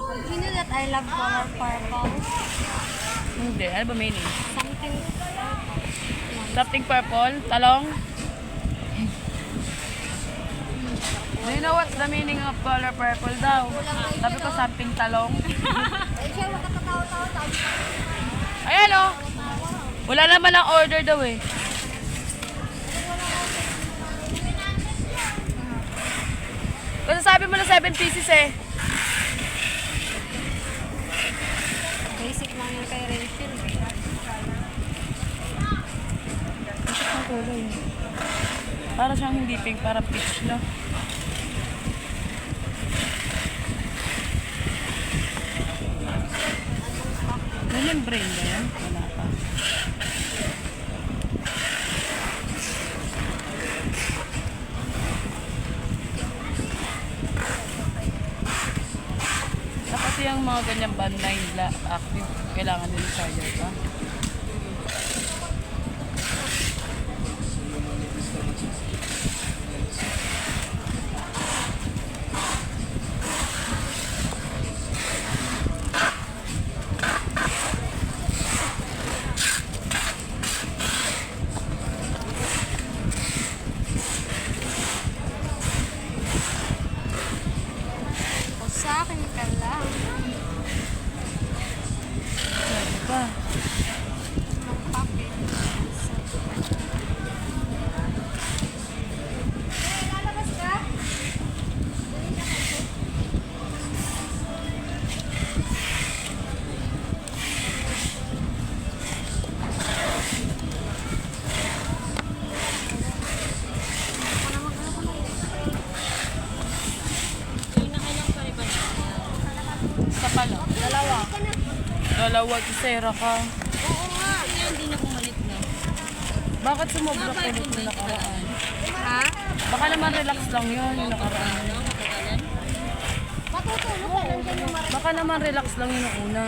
You know that I love color purple? Hindi. Ano ba meaning? Something... Something purple? Talong? Do you know what's the meaning of color purple daw? Sabi ko something talong. Eh, siya, makatatawa-tawa. Ayan o. Wala naman ang order daw eh. Kasi sabi mo na 7 pieces eh. Basic lang yan kay Rachel. Basic na kulay. Para siyang hindi pink, para peach na. May membrane ba yan? Wala pa. Kasi yung mga ganyang band na active, kailangan nila charger pa. O sa akin ka lang. Ano ba? Ng papel. Lalabas ka? Isa pa lang. Dalawa. Dalawa, isera ka. Oo nga. Hindi na pumalit na. Bakit sumobra kulot na nakaraan? Ha? Baka naman relax lang yun, yung nakaraan. Matutulog ka lang dyan yung Baka naman relax lang yun yung una.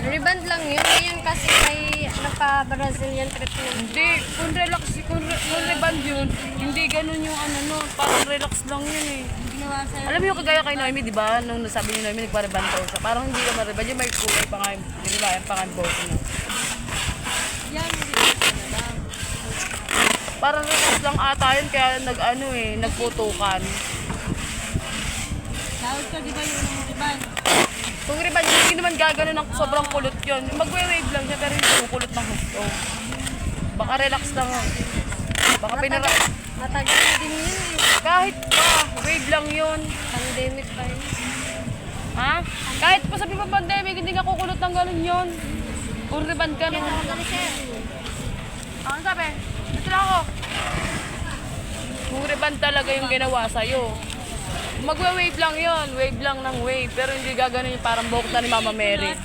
Rebound lang yun. Ngayon kasi may nagpa-Brazilian treatment. Hindi, kung relax, kung rebound yun, hindi ganun yung ano no, parang relax lang yun eh. Ginawa sa'yo. Alam mo yung kagaya kay Noemi, di ba? Nung nasabi ni Noemi, nagpa-rebound daw siya. Parang hindi naman rebound, yung may kulay pa nga yung dinilayan pa nga yung boto niya. Yan, hindi na lang. Parang relax lang ata yun, kaya nag-ano eh, nagputukan. Sahod ka di ba yung rebound? Kung rebound, hindi naman gagano ng sobrang kulot yun. Magwe-wave lang siya, pero hindi kumukulot ng gusto. Baka relax lang. Baka pinara... Matagal na din yun eh. Kahit pa, wave lang yun. Pandemic pa yun. Ha? Kahit pa sabi pa pandemic, hindi nga kukulot ng ganun yun. Kung rebound ka nun. Magaling siya. Ano sabi? Ito lang ako. Kung rebound talaga yung ginawa sa'yo. Magwe-wave lang yun. Wave lang ng wave. Pero hindi gaganon yung parang buhok na ni Mama Mary.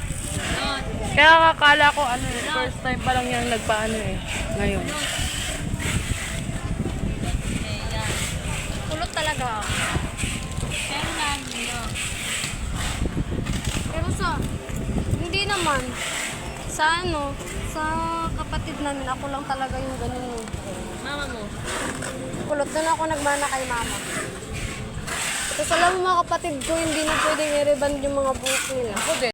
Kaya kakala ko, ano eh, first time pa lang yung nagpaano eh. Ngayon. Kulot talaga ako. Pero lagi na. Pero hindi naman. Sa ano, sa kapatid namin, ako lang talaga yung ganun. Mama mo? Kulot doon ako nagmana kay mama. Tapos alam mo mga kapatid ko, hindi na pwedeng i-reband yung mga buhok nila. Ako din.